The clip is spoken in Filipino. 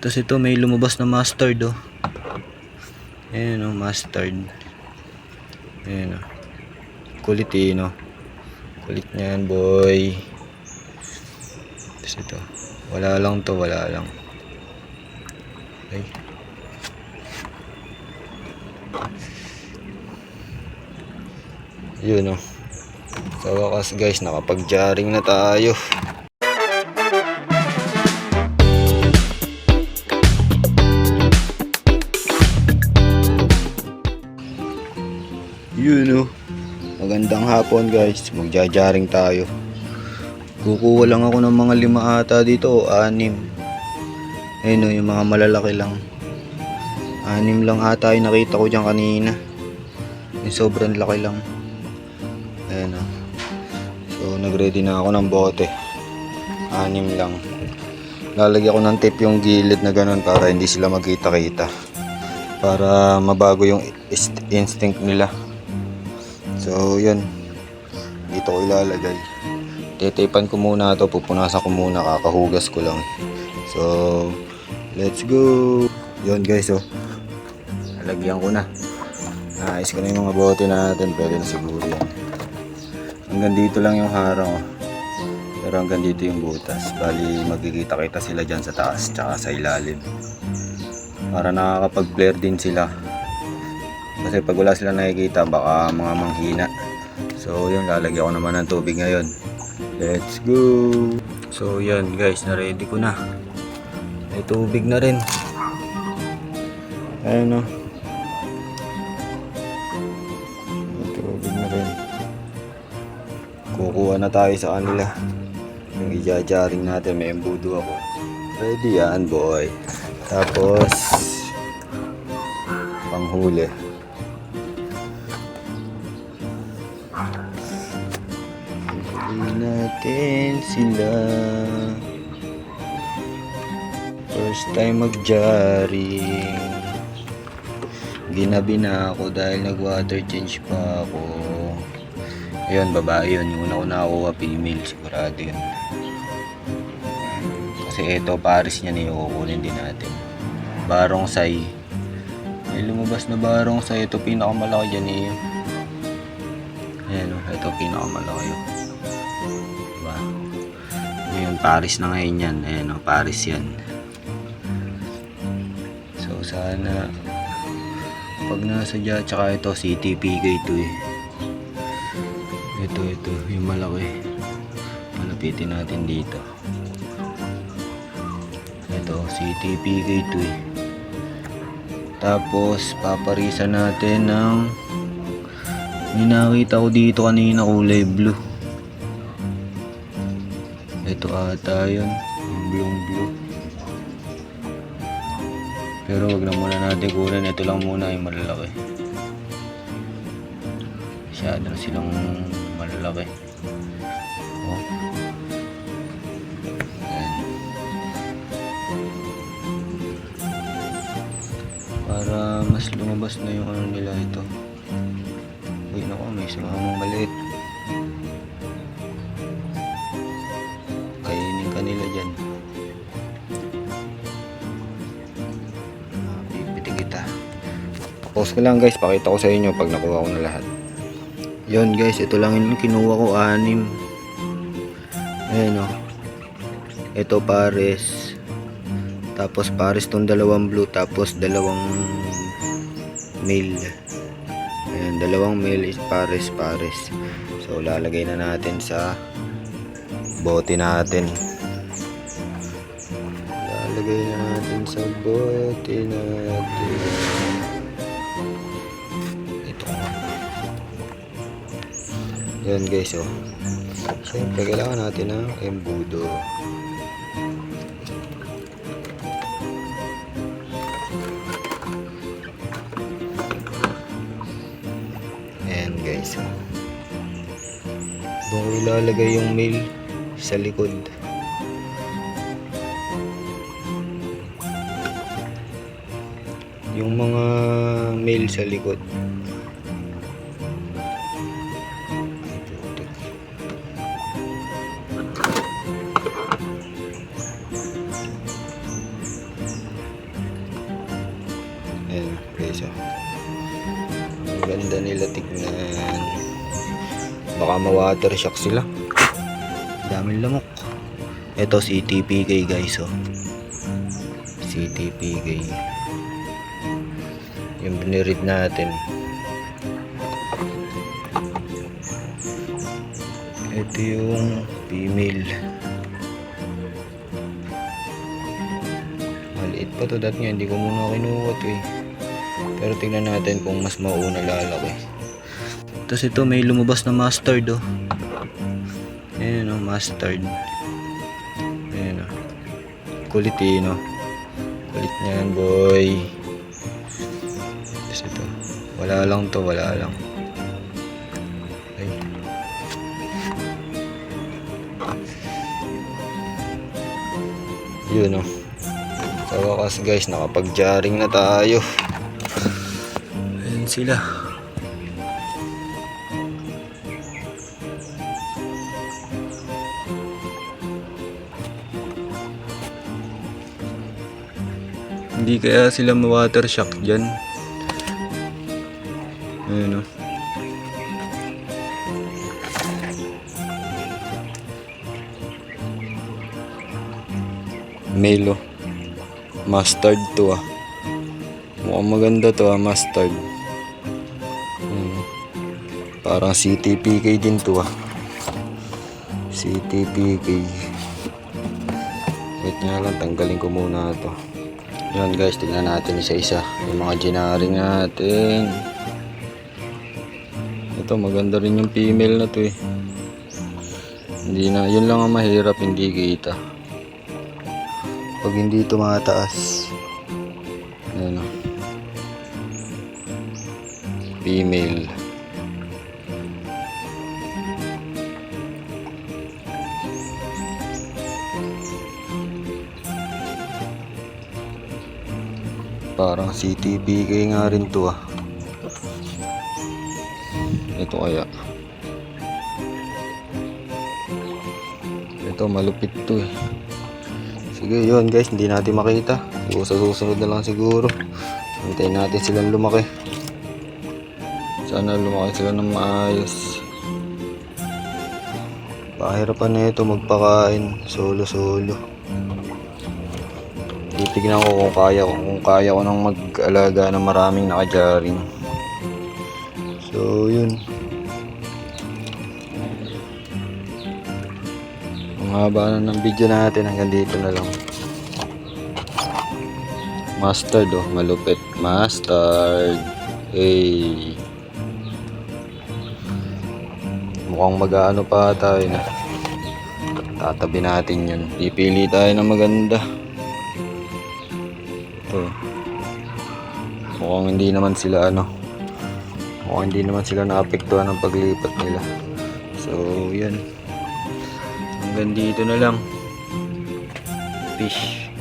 Tapos ito may lumabas na mustard oh. Ayan oh, mustard. Ayan oh. Kulit eh no. Kulit niyan boy. Tapos ito. Wala lang to, wala lang. Okay. Yun oh. Sa wakas guys, nakapag-jarring na tayo. Yun oh. Magandang hapon guys. Magja-jarring tayo. Kukuha lang ako ng mga 5 ata dito o 6. Ayun oh, yung mga malalaki lang. 6 lang ata yung nakita ko dyan kanina. Yung sobrang laki lang. Ayan oh. So nagready na ako ng bote. 6 lang. Lalagyan ko ng tape yung gilid na ganun para hindi sila magkita-kita. Para mabago yung instinct nila. So yun, dito ko ilalagay. Tetipan ko muna ito, pupunasan ko muna, kakahugas ko lang. So let's go. Yun guys oh, lalagyan ko na. Naayos ko na yung mga bote natin, pwede na siguro yan. Hanggang dito lang yung harang oh. Pero hanggang dito yung butas. Bali magkikita-kita sila dyan sa taas tsaka sa ilalim. Para nakakapag-flare din sila. Kasi pag wala sila nakikita baka mga manghina. So yun, lalagyan ko naman ng tubig ngayon. Let's go. So yan guys, na-ready ko na. May tubig na rin. Ayun o. May tubig na rin. Kukuha na tayo sa kanila. Yung i-jaring natin, may embudo ako. Ready yan boy. Tapos panghuli. Natin sila. First time mag-jaring. Ginabi na ako dahil nag-water change pa ako. Ayun, babae yun. Yung una ko nakakuha, female. Sigurado yun. Kasi ito, pares niya na yung kukunin din natin. Barong say. May lumabas na barong say. Ito pinakamalaki dyan eh. Ayan o, ito pinakamalaki yun. Ngayon Paris na ngayon yan. Ayan o, Paris yan. So sana pag nasa dyan, tsaka ito CTPK ito eh. Ito yung malaki. Malapitin natin dito. Ito CTPK ito eh. Tapos paparisan natin ng may nakita ko dito kanina kulay blue. Ito ata yun, yung blue. Pero wag na muna natin kunin, ito lang muna yung malalaki. Masyado na silang malalaki. Oh. Ayan. Para mas lumabas na yung ano nila ito. Uy naku, may sumamang maliit. Nila dyan. Pipitin kita. Pause ko lang guys, pakita ko sa inyo pag nakuha ko na lahat. Yun guys, ito lang yung kinuha ko, 6. Ayan o. Ito pares. Tapos pares tong 2 blue, tapos 2 male. Ayan, 2 male is pares. So lalagay na natin sa bote natin. Lagay na natin sa bote natin. Ito. Yan guys oh. Siyempre kailangan natin ng embudo. Ayan guys oh. Doon ko ilalagay yung male sa likod. Yung mga male sa likod. Ayan guys, oh. Ang ganda nila tignan. Baka ma-water shock sila. Daming lamok. Ito CTPK guys, oh. CTPK. Yung binirid natin. Ito yung female. Maliit pa to, dati nga hindi ko muna kinuha to eh. Pero tingnan natin kung mas mauna lalaki. Tapos ito may lumabas na mustard, oh. Ayan, oh, mustard. Ayan, oh. Kulit eh, no? Kulit niyan, boy. Tapos ito. Wala lang to, wala lang. Ay. Yun, oh. Sa wakas guys, nakapag-jaring na tayo. Ayan sila. Hindi kaya sila ma-water shock dyan. Ayan, oh. Melo. Mustard to, ah. Mukhang maganda to, ah, mustard. Parang CTPK din to, ah. CTPK. Wait nga lang, tanggalin ko muna to. Yan guys, tignan natin isa-isa yung mga ginaring natin. Ito maganda rin yung female na to eh. Hindi na, yun lang ang mahirap, hindi kita pag hindi tumataas. Ayan, oh. Female. Parang CTPK nga rin to, ah. Ito kaya. Ito malupit to eh. Sige yun guys, hindi natin makita. Siguro sa susunod na lang siguro. Hintayin natin silang lumaki. Sana lumaki sila ng maayos. Pahirapan na ito magpakain. Solo-solo. Titignan ko kung kaya ko nang mag-alaga ng maraming nakajaring. So yun. Ang haba na ng video natin, hanggang dito na lang. Mustard, oh, malupit. Mustard. Hey. Mukhang mag-aano pa tayo na. Tatabi natin yun. Pipili tayo ng maganda. Ito. Mukhang hindi naman sila mukhang hindi naman sila naapektuhan ng paglipat nila. So yun, hanggang dito na lang. Fish.